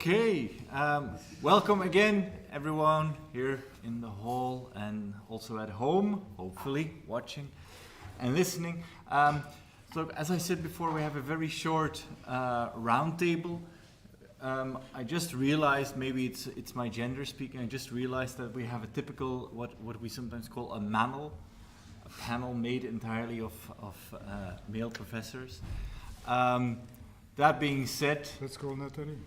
Okay, welcome again, everyone here in the hall and also at home, hopefully watching and listening. So, as I said before, we have a very short roundtable. I just realized, maybe it's my gender speaking. I just realized that we have a typical what we sometimes call a panel made entirely of male professors. That being said, let's call Natalie.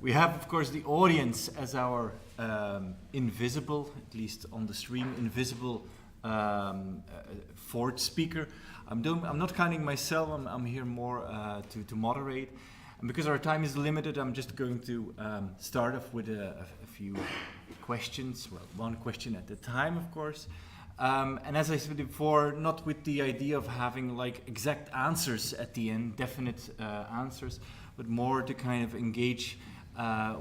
We have, of course, the audience as our invisible, at least on the stream, invisible fourth speaker. I'm not counting myself. I'm here more to moderate, and because our time is limited, I'm just going to start off with a few questions. Well, one question at a time, of course. And as I said before, not with the idea of having like exact answers at the end, definite answers, but more to kind of engage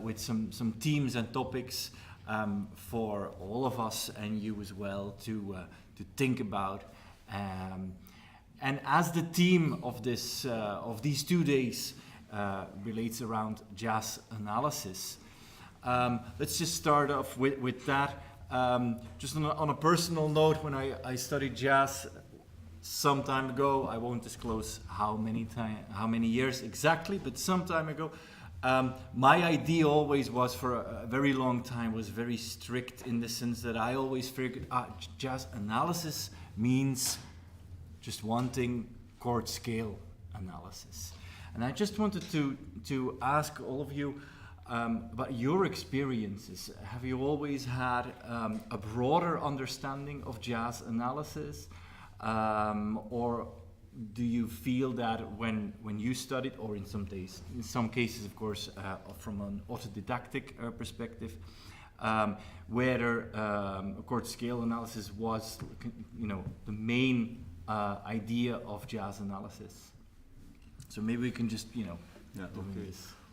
with some themes and topics for all of us and you as well to think about. And as the theme of these 2 days relates around jazz analysis, let's just start off with that. Just on a personal note, when I studied jazz some time ago, I won't disclose how many years exactly, but some time ago, my idea always was, for a very long time, was very strict in the sense that I always figured jazz analysis means just one thing: chord scale analysis. And I just wanted to ask all of you about your experiences. Have you always had a broader understanding of jazz analysis? Or do you feel that when you studied, or in some cases, of course, from an autodidactic perspective, whether chord scale analysis was, the main idea of jazz analysis? So maybe we can just, Okay.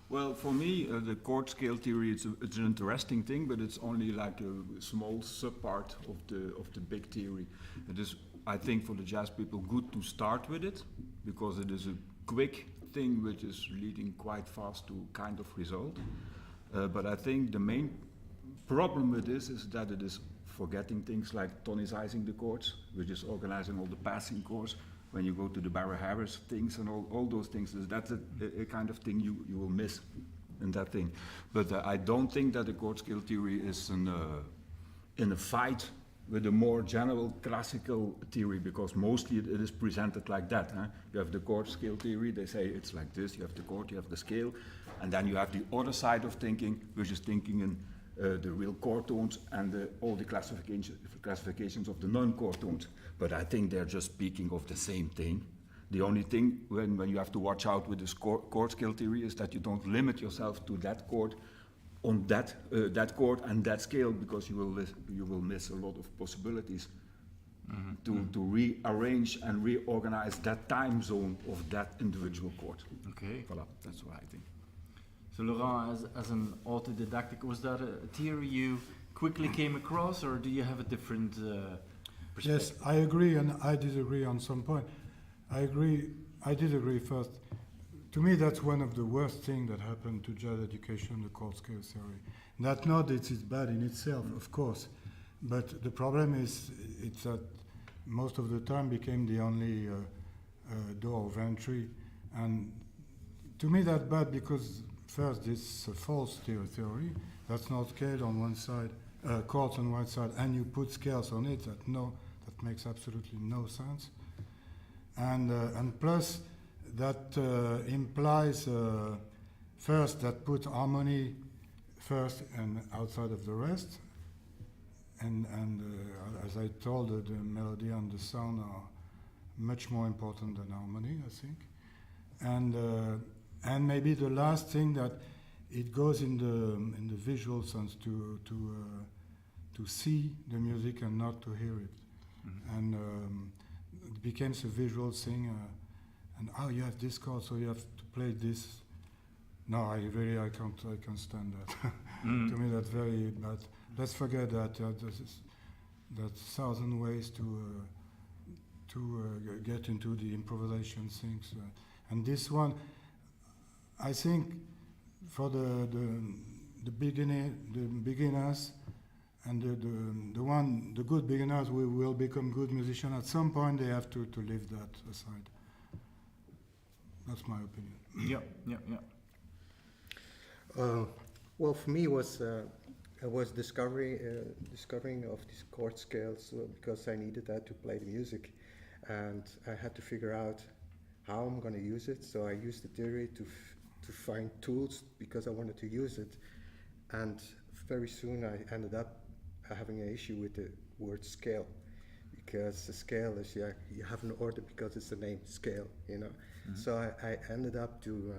Well, for me, the chord scale theory, it's an interesting thing, but it's only like a small subpart of the big theory. It is, I think, for the jazz people, good to start with it, because it is a quick thing which is leading quite fast to kind of result. But I think the main problem with this is that it is forgetting things like tonicizing the chords, which is organizing all the passing chords. When you go to the Barry Harris things and all those things, that's a kind of thing you will miss in that thing. But I don't think that the chord scale theory is in a fight with a more general classical theory, because mostly it is presented like that. Huh? You have the chord scale theory, they say it's like this: you have the chord, you have the scale, and then you have the other side of thinking, which is thinking in the real chord tones and all the classifications of the non-chord tones. But I think they're just speaking of the same thing. The only thing when you have to watch out with this chord scale theory is that you don't limit yourself to that chord on that chord and that scale, because you will miss a lot of possibilities to rearrange and reorganize that time zone of that individual chord. Okay. Voilà, that's what I think. So Laurent, as an autodidactic, was that a theory you quickly came across, or do you have a different perspective? Yes, I agree, and I disagree on some point. I did agree first. To me, that's one of the worst things that happened to jazz education, the chord scale theory. Not that it's bad in itself, of course, but the problem is it's that most of the time became the only door of entry. And to me, that's bad because first, it's a false theory. That's not scale on one side, chords on one side, and you put scales on it. That makes absolutely no sense. And plus, that implies first that put harmony first and outside of the rest. And as I told, the melody and the sound are much more important than harmony, I think. And maybe the last thing, that it goes in the visual sense to see the music and not to hear it. Mm-hmm. And it becomes a visual thing. And you have this chord, so you have to play this. No, I can't stand that. Mm-hmm. To me, that's very bad. Let's forget that. That's 1,000 ways to get into the improvisation things. And this one, I think for the beginners and the good beginners who will become good musicians at some point, they have to leave that aside. That's my opinion. Yeah. Well, for me, it was discovering of these chord scales because I needed that to play the music, and I had to figure out how I'm going to use it. So I used the theory to find tools because I wanted to use it, and very soon I ended up having an issue with the word scale, because the scale is you have an order because it's the name scale, you know. Mm-hmm. So I ended up to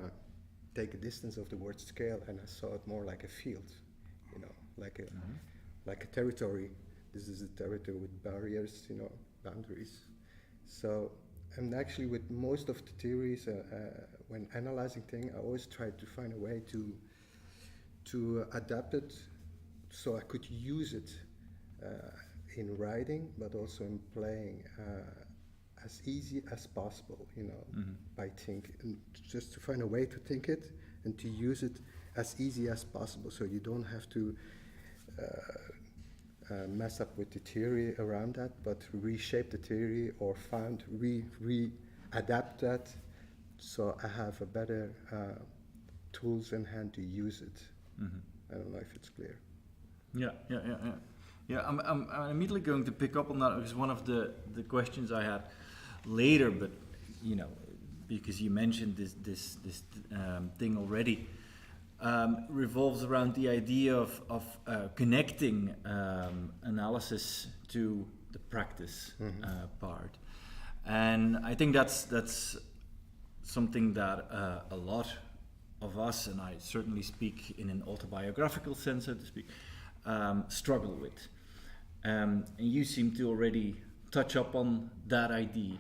take a distance of the word scale, and I saw it more like a field, you know, like a territory. This is a territory with barriers, you know, boundaries. So, and actually with most of the theories, when analyzing things, I always try to find a way to adapt it so I could use it in writing, but also in playing as easy as possible, you know, by thinking, and just to find a way to think it and to use it as easy as possible, so you don't have to mess up with the theory around that, but reshape the theory or adapt that, so I have a better tools in hand to use it. I don't know if it's clear. Yeah, I'm immediately going to pick up on that, because one of the questions I had later, but you know, because you mentioned this thing already, revolves around the idea of connecting analysis to the practice part, and I think that's something that a lot of us, and I certainly speak in an autobiographical sense, so to speak, struggle with. And you seem to already touch up on that idea.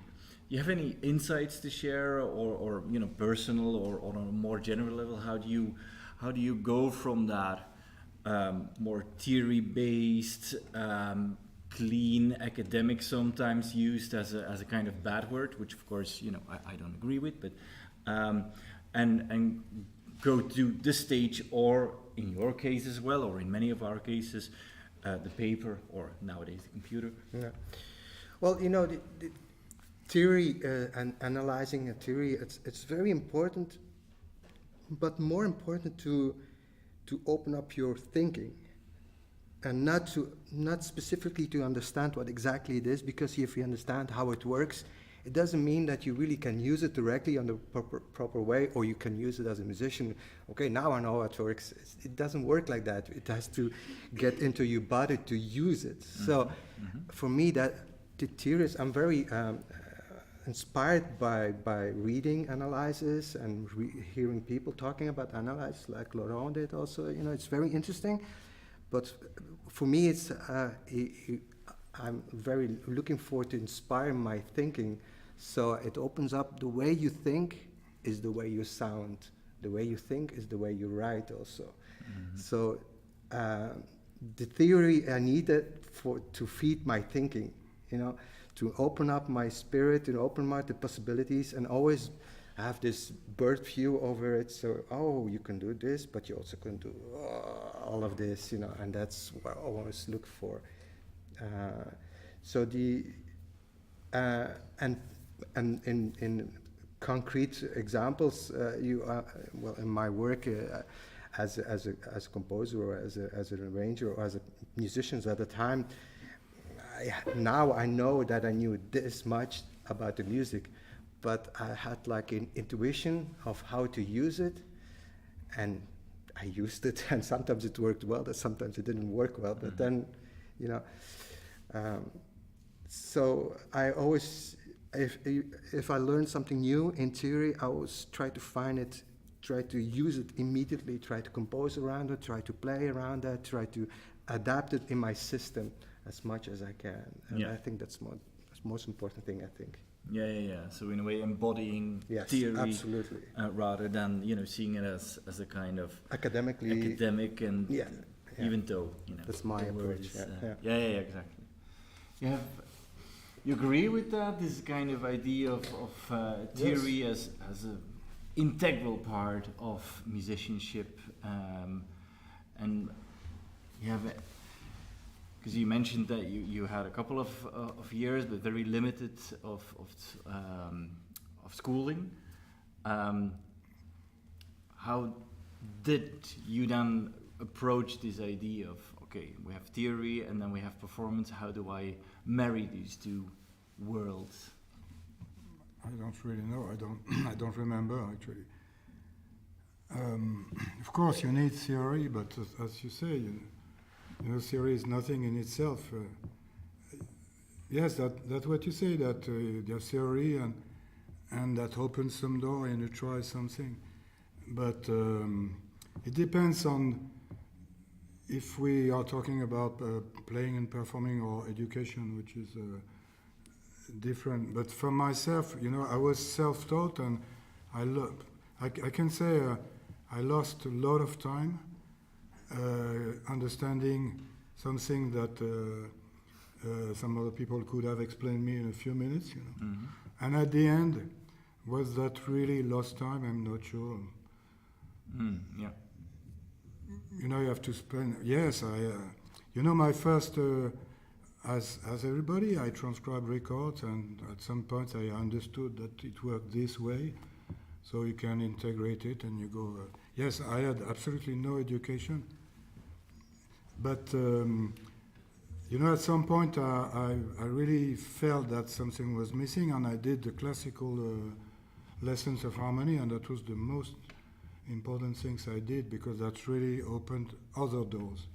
Do you have any insights to share, or you know, personal or on a more general level? How do you go from that more theory-based, clean, academic, sometimes used as a kind of bad word, which of course, you know, I don't agree with, but and go to this stage, or in your case as well, or in many of our cases, the paper, or nowadays the computer. Yeah. Well, you know, the theory and analyzing a theory, it's very important, but more important to open up your thinking, and not specifically to understand what exactly it is, because if you understand how it works, it doesn't mean that you really can use it directly on the proper way, or you can use it as a musician. Okay, now I know how it works. It doesn't work like that. It has to get into your body to use it. So for me, that the theories, I'm very inspired by reading analysis and hearing people talking about analysis, like Laurent did also. You know, it's very interesting. But for me, it's I'm very looking forward to inspire my thinking. So it opens up the way you think is the way you sound. The way you think is the way you write also. So the theory I needed to feed my thinking, you know, to open up my spirit, to open up the possibilities, and always have this bird view over it. So, you can do this, but you also can do all of this, you know, and that's what I always look for. So the and in concrete examples, well, in my work as a composer, or as an arranger, or as a musician at the time, now I know that I knew this much about the music, but I had like an intuition of how to use it, and I used it, and sometimes it worked well, and sometimes it didn't work well, but then, you know. So I always, if I learn something new in theory, I always try to find it, try to use it immediately, try to compose around it, try to play around that, try to adapt it in my system as much as I can. And I think that's the most important thing, I think. Yeah. So in a way, embodying theory, absolutely, rather than, you know, seeing it as a kind of academic, and even though, you know, that's my approach. Yeah, exactly. You agree with that? This kind of idea of theory as a integral part of musicianship, and you have, because you mentioned that you had a couple of years, but very limited of schooling. How did you then approach this idea of, okay, we have theory and then we have performance? How do I marry these two worlds? I don't really know. I don't remember actually. Of course, you need theory, but as you say, theory is nothing in itself. Yes, that's what you say. That there's theory and that opens some door and you try something. But it depends on if we are talking about playing and performing or education, which is different. But for myself, I was self-taught, and I can say I lost a lot of time understanding something that some other people could have explained me in a few minutes. Mm-hmm. And at the end, was that really lost time? I'm not sure. Yeah. You have to spend. Yes, my first, as everybody, I transcribed records, and at some point I understood that it worked this way, so you can integrate it, and you go. Yes, I had absolutely no education, but at some point I really felt that something was missing, and I did the classical lessons of harmony, and that was the most important things I did, because that really opened other doors.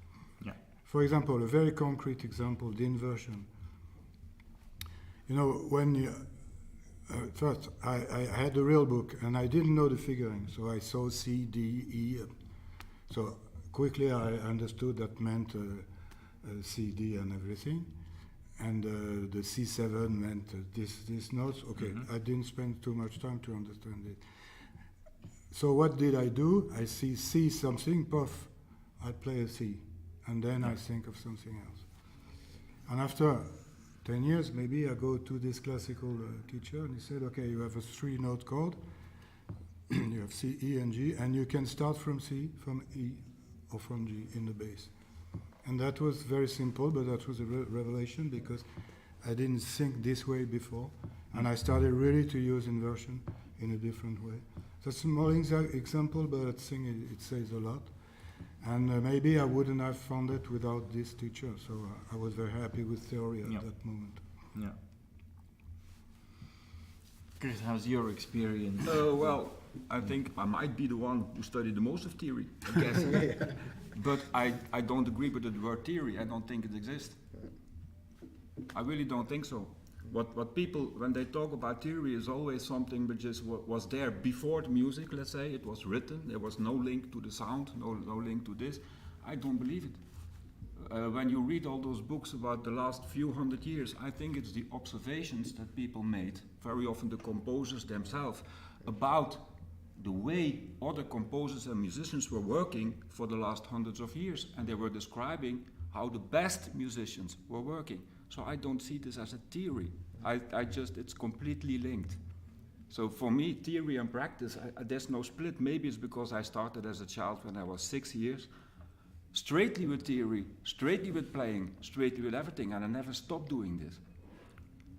Yeah. For example, a very concrete example, the inversion. When you, first I had the real book and I didn't know the figuring, so I saw C, D, E. So quickly I understood that meant C, D and everything. And the C7 meant these notes. Okay, mm-hmm. I didn't spend too much time to understand it. So what did I do? I see C something, puff, I play a C, and then I think of something else. And after 10 years, maybe I go to this classical teacher, and he said, okay, you have a 3-note chord, you have C, E, and G, and you can start from C, from E, or from G in the bass. And that was very simple, but that was a revelation, because I didn't think this way before, and I started really to use inversion in a different way. That's a small example, but I think it says a lot. And maybe I wouldn't have found it without this teacher, so I was very happy with theory at that moment. Yeah. Chris, how's your experience? Well, I think I might be the one who studied the most of theory, I guess. But I don't agree with the word theory. I don't think it exists. I really don't think so. What people, when they talk about theory, is always something which was there before the music, let's say. It was written, there was no link to the sound, no link to this. I don't believe it. When you read all those books about the last few hundred years, I think it's the observations that people made, very often the composers themselves, about the way other composers and musicians were working for the last hundreds of years. And they were describing how the best musicians were working. So I don't see this as a theory. It's completely linked. So for me, theory and practice, there's no split. Maybe it's because I started as a child when I was 6 years, straightly with theory, straightly with playing, straightly with everything, and I never stopped doing this.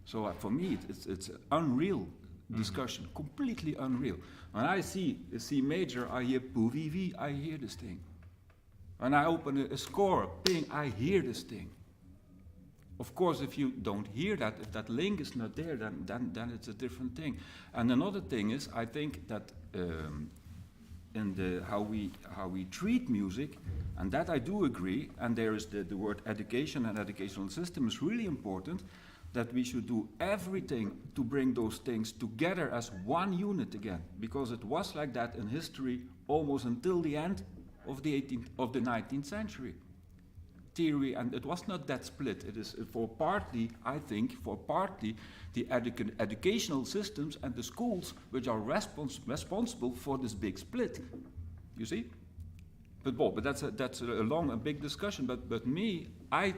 So for me, it's unreal discussion, completely unreal. When I see a C major, I hear poo-vee-vee, I hear this thing. When I open a score, ping, I hear this thing. Of course, if you don't hear that, if that link is not there, then it's a different thing. And another thing is, I think that in how we treat music, and that I do agree, and there is the word education and educational system is really important, that we should do everything to bring those things together as one unit again, because it was like that in history almost until the end of the 19th century. Theory, and it was not that split. It is for partly the educational systems and the schools which are responsible for this big split. You see? But that's a long and big discussion. But me, I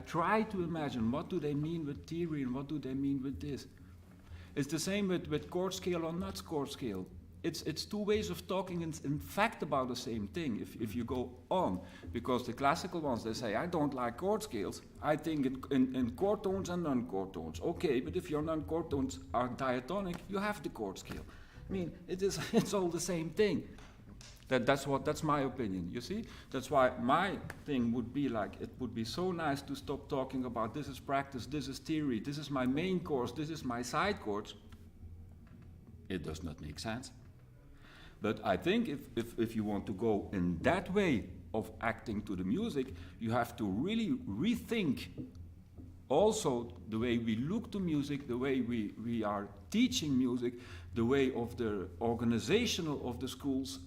try to imagine what do they mean with theory and what do they mean with this. It's the same with chord scale or not chord scale. it's two ways of talking in fact about the same thing if you go on. Because the classical ones, they say, I don't like chord scales. I think in chord tones and non-chord tones. Okay, but if your non-chord tones are diatonic, you have the chord scale. I mean, it's all the same thing. That's my opinion, you see? That's why my thing would be like, it would be so nice to stop talking about this is practice, this is theory, this is my main course, this is my side course. It does not make sense. But I think if you want to go in that way of acting to the music, you have to really rethink also the way we look to music, the way we are teaching music, the way of the organizational of the schools.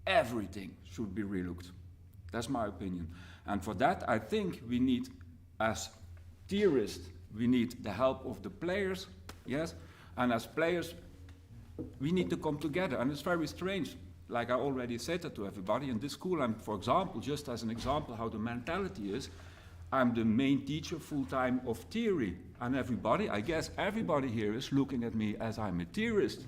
Everything should be relooked. That's my opinion. And for that, I think we need, as theorists, we need the help of the players, yes? And as players, we need to come together. And it's very strange. Like I already said that to everybody. In this school, I'm, for example, just as an example how the mentality is, I'm the main teacher full-time of theory. And everybody, I guess everybody here is looking at me as I'm a theorist.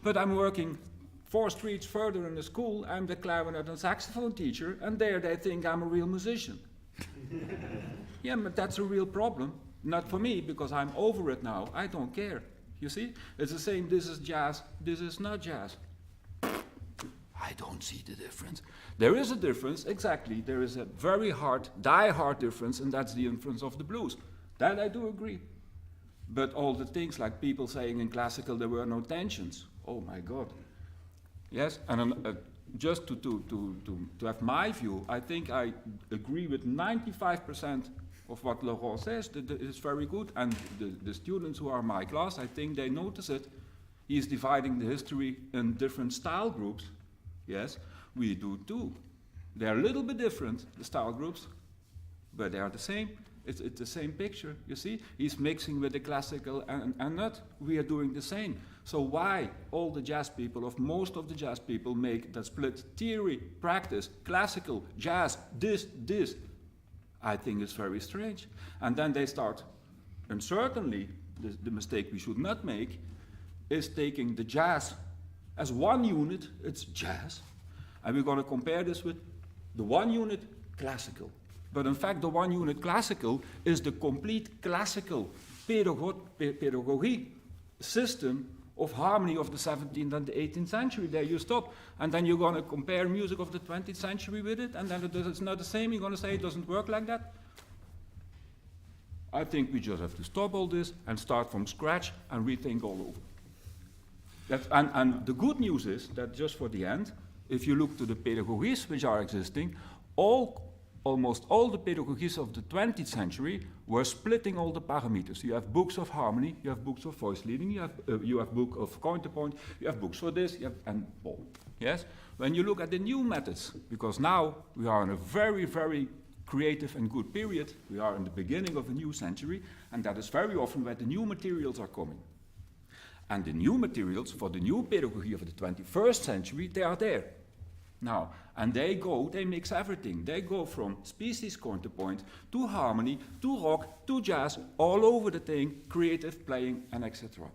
But I'm working 4 streets further in the school, I'm the clarinet and saxophone teacher, and there they think I'm a real musician. Yeah, but that's a real problem. Not for me, because I'm over it now. I don't care. You see? It's the same, this is jazz, this is not jazz. I don't see the difference. There is a difference, exactly. There is a very hard, die-hard difference, and that's the influence of the blues. That I do agree. But all the things like people saying in classical there were no tensions. Oh my God. Yes, and just to have my view, I think I agree with 95% of what Laurent says. It's very good, and the students who are in my class, I think they notice it. He's dividing the history in different style groups. Yes, we do too. They're a little bit different, the style groups, but they are the same. It's the same picture, you see? He's mixing with the classical and not. We are doing the same. So why all the jazz people, of most of the jazz people, make that split theory, practice, classical, jazz, this? I think it's very strange. And then they start, and certainly the mistake we should not make is taking the jazz as one unit, it's jazz, and we're going to compare this with the one unit classical. But in fact, the one unit classical is the complete classical pedagogy system of harmony of the 17th and the 18th century. There you stop. And then you're going to compare music of the 20th century with it, and then it's not the same. You're going to say it doesn't work like that. I think we just have to stop all this and start from scratch and rethink all over. And the good news is that, just for the end, if you look to the pedagogies which are existing, almost all the pedagogies of the 20th century were splitting all the parameters. You have books of harmony, you have books of voice leading, you have book of counterpoint, you have books for this, and all. Yes? When you look at the new methods, because now we are in a very, very creative and good period, we are in the beginning of a new century, and that is very often where the new materials are coming. And the new materials for the new pedagogy of the 21st century, they are there. Now, and they mix everything. They go from species counterpoint to harmony, to rock, to jazz, all over the thing, creative playing, and etc.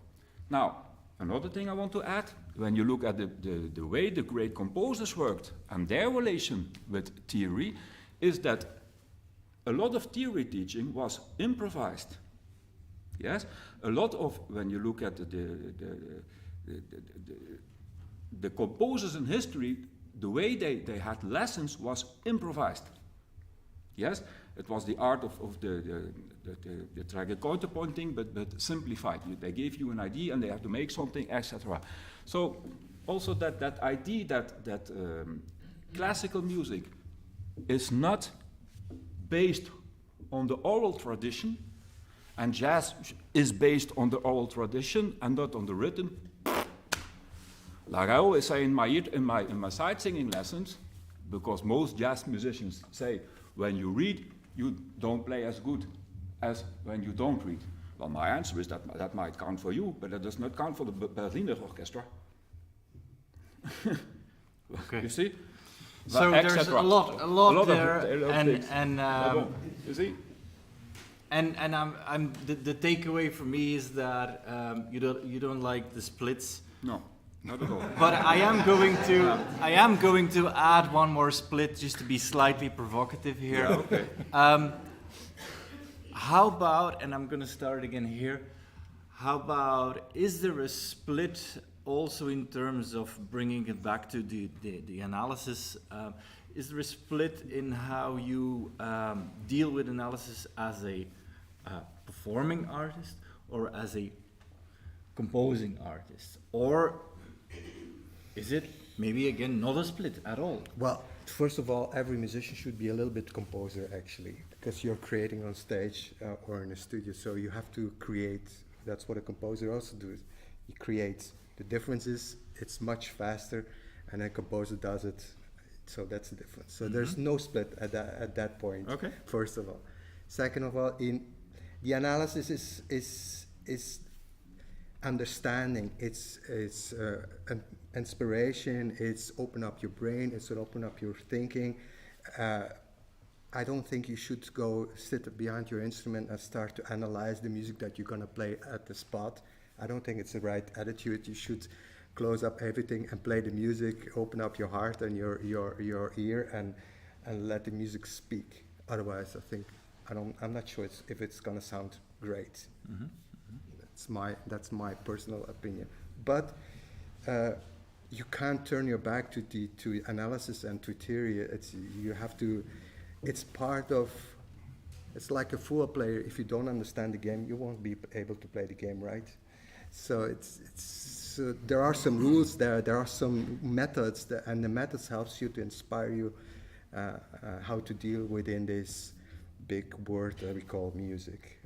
Now, another thing I want to add, when you look at the way the great composers worked and their relation with theory, is that a lot of theory teaching was improvised. Yes? A lot of, when you look at the composers in history, the way they had lessons was improvised. Yes, it was the art of the tragic counterpointing, but simplified. They gave you an idea and they have to make something, etc. So also that idea that classical music is not based on the oral tradition, and jazz is based on the oral tradition and not on the written. Like I always say in my side singing lessons, because most jazz musicians say, when you read, you don't play as good as when you don't read. Well, my answer is that might count for you, but it does not count for the Berliner Orchestra. Okay. You see? So there's a lot there, you see? And the takeaway for me is that you don't like the splits. No. Not at all. But I am going to add one more split just to be slightly provocative here. Yeah, okay. How about, and I'm going to start again here, how about, is there a split also in terms of bringing it back to the analysis? Is there a split in how you deal with analysis as a performing artist or as a composing artist? Or is it maybe again not a split at all? Well, first of all, every musician should be a little bit composer actually, because you're creating on stage or in a studio, so you have to create. That's what a composer also does. He creates. The difference is it's much faster, and a composer does it. So that's the difference. So there's no split at that point. Okay. First of all, second of all, in the analysis is understanding. It's inspiration. It's open up your brain. It's open up your thinking. I don't think you should go sit behind your instrument and start to analyze the music that you're gonna play at the spot. I don't think it's the right attitude. You should close up everything and play the music, open up your heart and your ear and let the music speak. Otherwise, I'm not sure if it's gonna sound great. That's my personal opinion. But you can't turn your back to analysis and to theory. It's like a football player. If you don't understand the game, you won't be able to play the game, right? So there are some rules there are some methods, and the methods helps you to inspire you how to deal within this big word that we call music.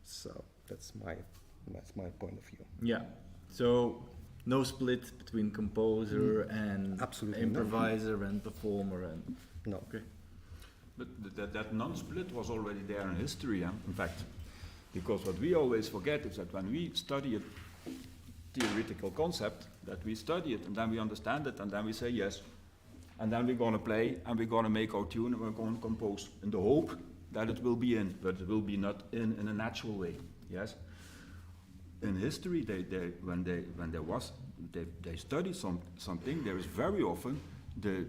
So that's my point of view. Yeah. So no split between composer and Absolutely improviser and performer and No. okay. But that non-split was already there in history, in fact. Because what we always forget is that when we study a theoretical concept, that we study it and then we understand it and then we say yes. And then we're going to play and we're going to make our tune and we're going to compose in the hope that it will be in, but it will be not in a natural way. Yes. In history, when they study something, there is very often the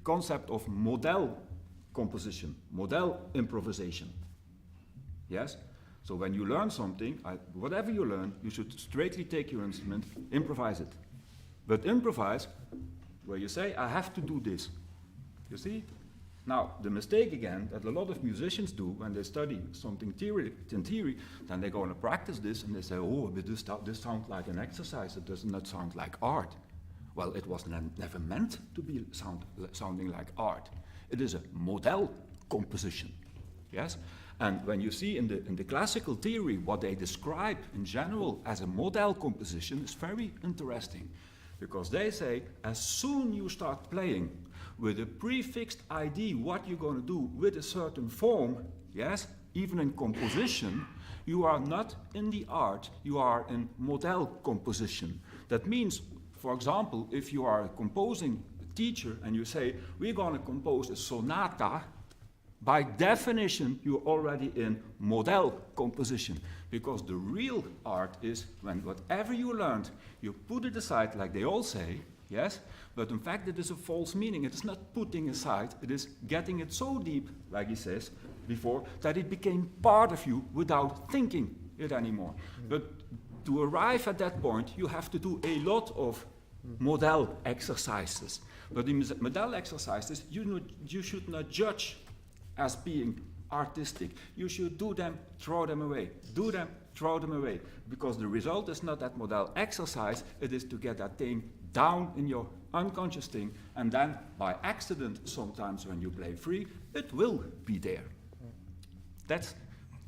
concept of model composition, model improvisation. Yes? So when you learn something, whatever you learn, you should straightly take your instrument, improvise it. But improvise where you say, I have to do this. You see? Now, the mistake again that a lot of musicians do when they study something in theory, then they go and practice this and they say, oh, but this sounds like an exercise, it does not sound like art. Well, it was never meant to be sounding like art. It is a model composition, yes? And when you see in the classical theory what they describe in general as a model composition is very interesting, because they say as soon you start playing with a prefixed idea what you're going to do with a certain form, yes, even in composition, you are not in the art, you are in model composition. That means, for example, if you are a composing teacher and you say, we're going to compose a sonata, by definition, you're already in model composition. Because the real art is when whatever you learned, you put it aside, like they all say, yes? But in fact, it is a false meaning. It is not putting aside, it is getting it so deep, like he says before, that it became part of you without thinking it anymore. But to arrive at that point, you have to do a lot of model exercises. But in model exercises, you should not judge as being artistic. You should do them, throw them away. Do them, throw them away. Because the result is not that model exercise, it is to get that thing down in your unconscious thing, and then by accident, sometimes when you play free, it will be there. That's,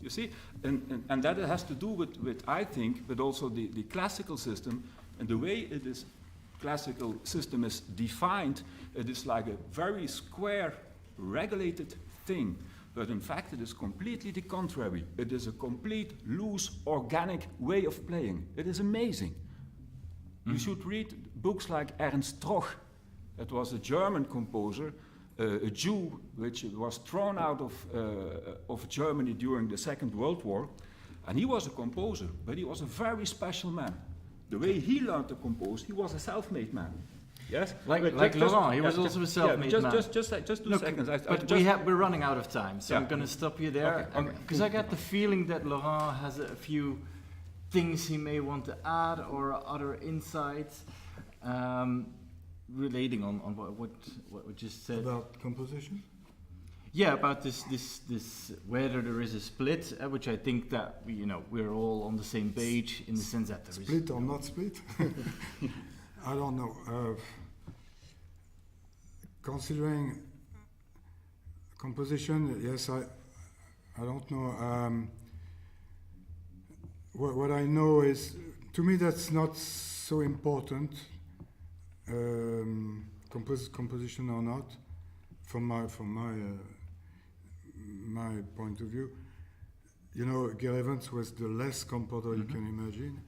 you see, and that has to do with I think, but also the classical system, and the way it is, classical system is defined, it is like a very square, regulated thing, but in fact it is completely the contrary. It is a complete, loose, organic way of playing. It is amazing. You should read books like Ernst Troch. It was a German composer, a Jew, which was thrown out of Germany during the Second World War, and he was a composer, but he was a very special man. the way he learned to compose, he was a self-made man. Yes, like Laurent, he was also a self-made man. Just 2 seconds. We're running out of time, so I'm going to stop you there. Because I got the feeling that Laurent has a few things he may want to add or other insights relating on what we just said. About composition? Yeah, about this whether there is a split, which I think that we're all on the same page in the sense that there is split or not split. I don't know. Considering composition, yes, I don't know. What I know is, to me, that's not so important. Composition or not, from my point of view. Gil Evans was the less composer you can imagine.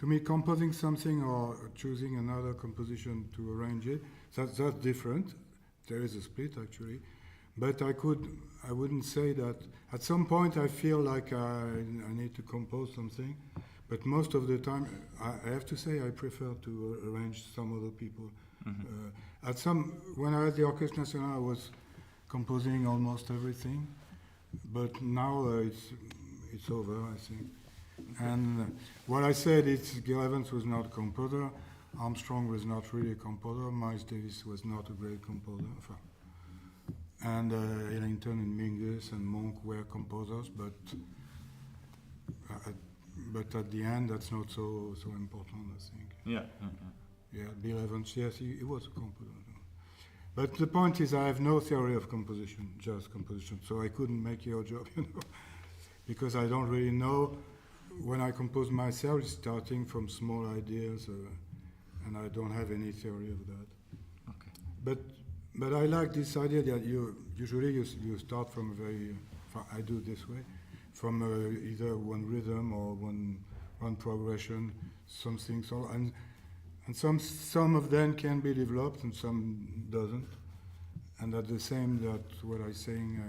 To me, composing something or choosing another composition to arrange it, that's different. There is a split actually, but I wouldn't say that. At some point, I feel like I need to compose something, but most of the time, I have to say I prefer to arrange some other people. When I had the Orchestre National, I was composing almost everything, but now it's over, I think. And what I said is Gil Evans was not a composer, Armstrong was not really a composer, Miles Davis was not a great composer, and Ellington and Mingus and Monk were composers, but at the end that's not so important, I think. Yeah, Bill Evans, yes, he was a composer. But the point is I have no theory of composition, jazz composition, so I couldn't make your job, because I don't really know. When I compose myself, it's starting from small ideas, and I don't have any theory of that. Okay. But I like this idea that you start from a very, I do it this way, from either one rhythm or one progression, something. So and some of them can be developed and some doesn't. And at the same that what I was saying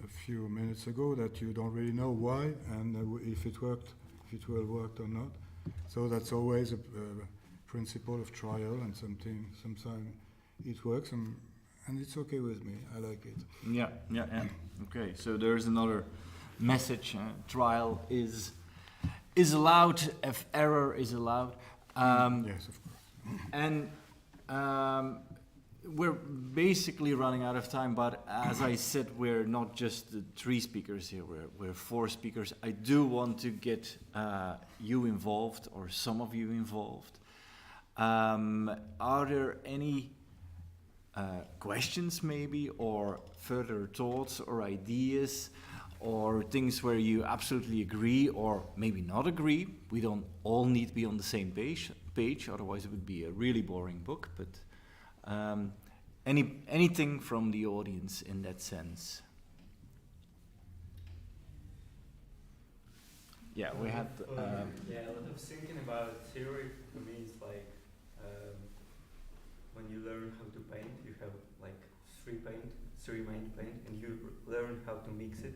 a few minutes ago, that you don't really know why and if it will work or not. So that's always a principle of trial, and sometimes it works, and it's okay with me. I like it. Yeah. Okay, so there's another message. Trial is allowed if error is allowed. Yes, of course. And we're basically running out of time, but as I said, we're not just the 3 speakers here, we're 4 speakers. I do want to get you involved, or some of you involved. Are there any questions maybe, or further thoughts or ideas, or things where you absolutely agree or maybe not agree? We don't all need to be on the same page, otherwise it would be a really boring book, but anything from the audience in that sense? Yeah, we had a lot of thinking about theory. For me, it's like when you learn how to paint, you have like three main paint, and you learn how to mix it,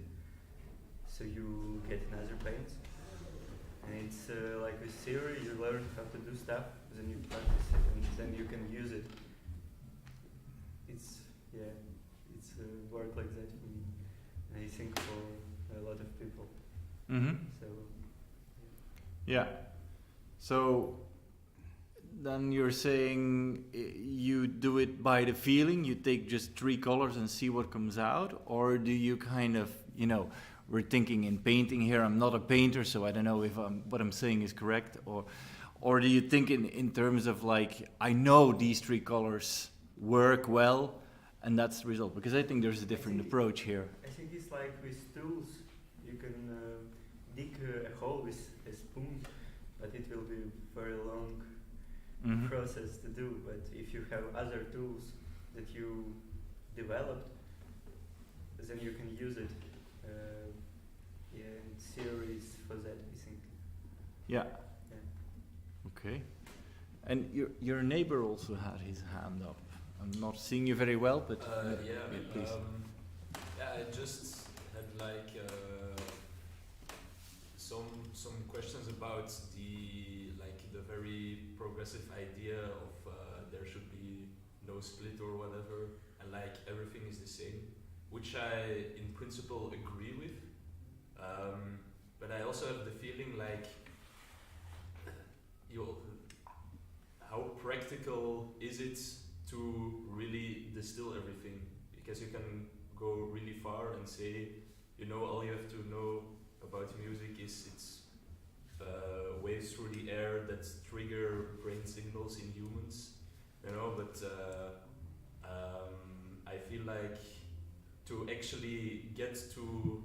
so you get another paint. And it's like with theory, you learn how to do stuff, then you practice it, and then you can use it. It's work like that for me, and I think for a lot of people. Mm-hmm. So yeah. So then you're saying you do it by the feeling, you take just 3 colors and see what comes out, or do you kind of, we're thinking in painting here, I'm not a painter, so I don't know if what I'm saying is correct, or do you think in terms of like, I know these 3 colors work well, and that's the result? Because I think there's a different approach here. I think it's like with tools, you can dig a hole with a spoon, but it will be very long process to do. But if you have other tools that you developed, then you can use it. In series for that, I think. Yeah. Okay. And your neighbor also had his hand up. I'm not seeing you very well, but please. I just had like some questions about the very progressive idea of there should be no split or whatever, and like everything is the same, which I in principle agree with. But I also have the feeling like how practical is it to really distill everything? Because you can go really far and say, all you have to know about music is it's waves through the air that trigger brain signals in humans, but I feel like to actually get to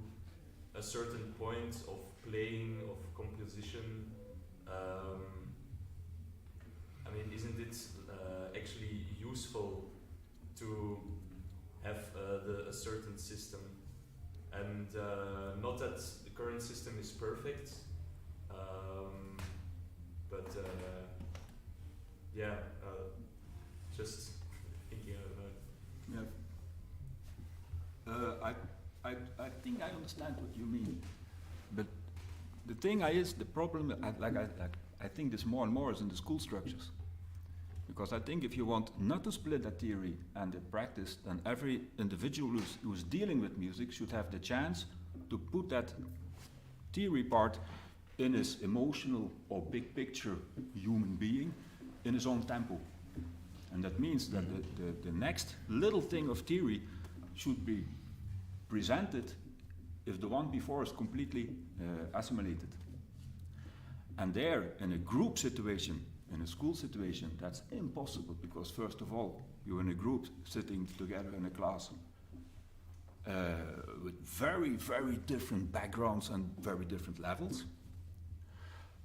a certain point of playing, of composition, isn't it actually useful to have a certain system? And not that the current system is perfect, but just thinking about it. Yeah. I think I understand what you mean, but the thing is the problem. I think this more and more is in the school structures, because I think if you want not to split the theory and the practice, then every individual who's dealing with music should have the chance to put that theory part in his emotional or big picture human being in his own tempo. And that means that the next little thing of theory should be presented if the one before is completely assimilated. And there, in a group situation, in a school situation, that's impossible, because first of all, you're in a group sitting together in a class with very, very different backgrounds and very different levels.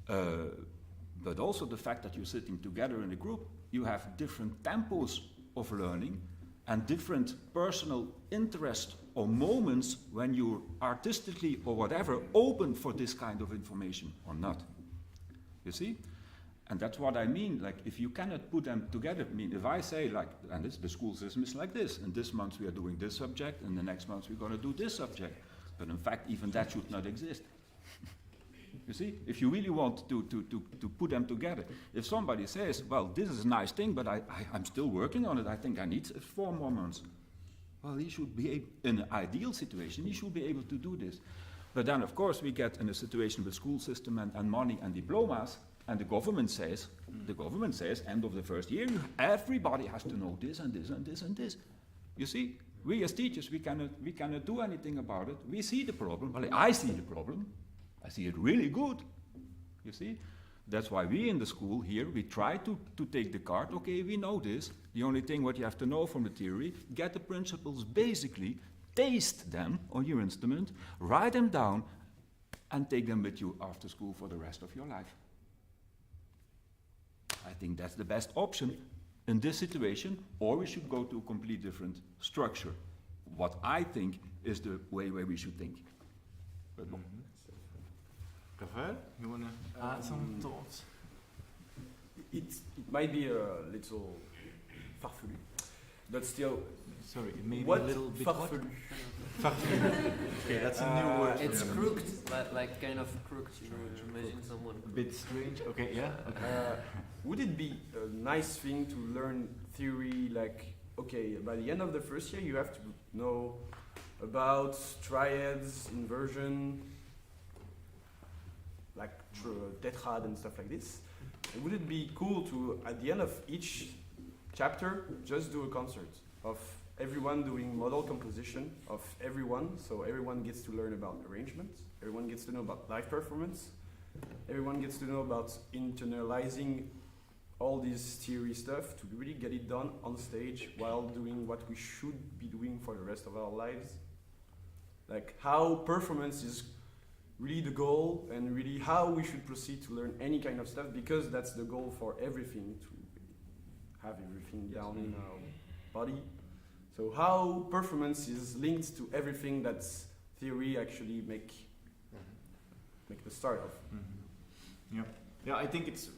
But also the fact that you're sitting together in a group, you have different tempos of learning and different personal interest or moments when you're artistically or whatever open for this kind of information or not. You see? And that's what I mean, like if you cannot put them together, if I say and the school system is like this, and this month we are doing this subject, and the next month we're going to do this subject, but in fact even that should not exist. You see, if you really want to put them together, if somebody says, well, this is a nice thing, but I'm still working on it, I think I need 4 more months. Well, he should be, in an ideal situation, he should be able to do this. But then, of course, we get in a situation with school system and money and diplomas, and the government says, end of the first year, everybody has to know this and this and this and this. You see, we as teachers, we cannot do anything about it. We see the problem. Well, I see the problem. I see it really good. You see? That's why we in the school here, we try to take the card. Okay, we know this. The only thing what you have to know from the theory, get the principles basically, taste them on your instrument, write them down, and take them with you after school for the rest of your life. I think that's the best option in this situation, or we should go to a completely different structure. What I think is the way where we should think. But Rafael, you want to add some thoughts? It might be a little farfelu, but still. Sorry, it may be what a little bit farfelu? Farfelu. Okay, that's a new word. It's crooked, like kind of crooked. Imagine someone. A bit strange. Okay, yeah. Okay. Would it be a nice thing to learn theory? Like, okay, by the end of the first year, you have to know about triads, inversion, like tetrad and stuff like this. And would it be cool to, at the end of each chapter, just do a concert of everyone doing model composition of everyone, so everyone gets to learn about arrangement, everyone gets to know about live performance, everyone gets to know about internalizing all this theory stuff to really get it done on stage while doing what we should be doing for the rest of our lives. Like how performance is really the goal and really how we should proceed to learn any kind of stuff, because that's the goal for everything, to have everything down in our body. So how performance is linked to everything that's theory actually make the start of. Yeah. Yeah, I think it's,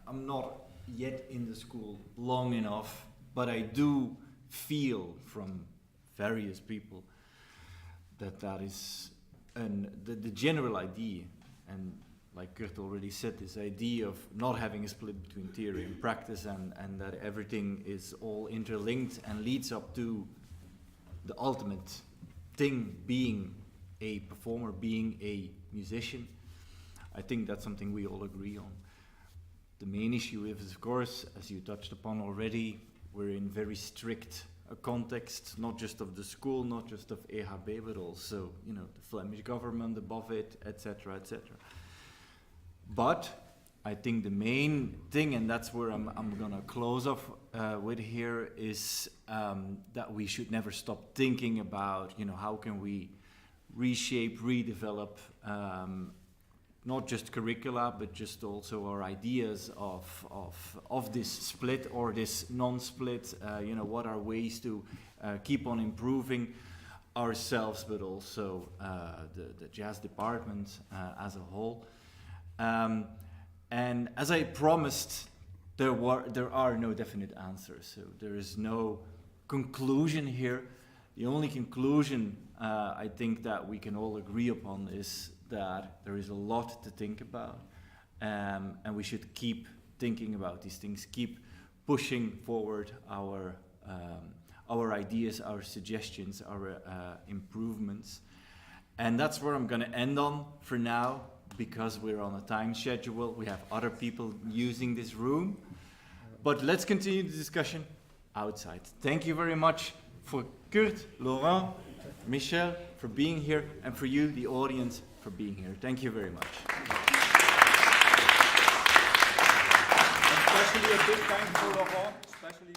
I'm not yet in the school long enough, but I do feel from various people that is the general idea, and like Kurt already said, this idea of not having a split between theory and practice, and that everything is all interlinked and leads up to the ultimate thing, being a performer, being a musician. I think that's something we all agree on. The main issue is, of course, as you touched upon already, we're in very strict context, not just of the school, not just of EHB, but also, you know, the Flemish government above it, etc., etc. But I think the main thing, and that's where I'm gonna close off with here, is that we should never stop thinking about, you know, how can we reshape, redevelop, not just curricula, but just also our ideas of this split or this non-split. You know, what are ways to keep on improving ourselves, but also the jazz department as a whole. And as I promised, there are no definite answers. So there is no conclusion here. The only conclusion I think that we can all agree upon is that there is a lot to think about, and we should keep thinking about these things, keep pushing forward our ideas, our suggestions, our improvements. And that's where I'm going to end on for now, because we're on a time schedule. We have other people using this room. But let's continue the discussion outside. Thank you very much for Kurt, Laurent, Michel, for being here, and for you, the audience, for being here. Thank you very much. Especially a big thank for Laurent, especially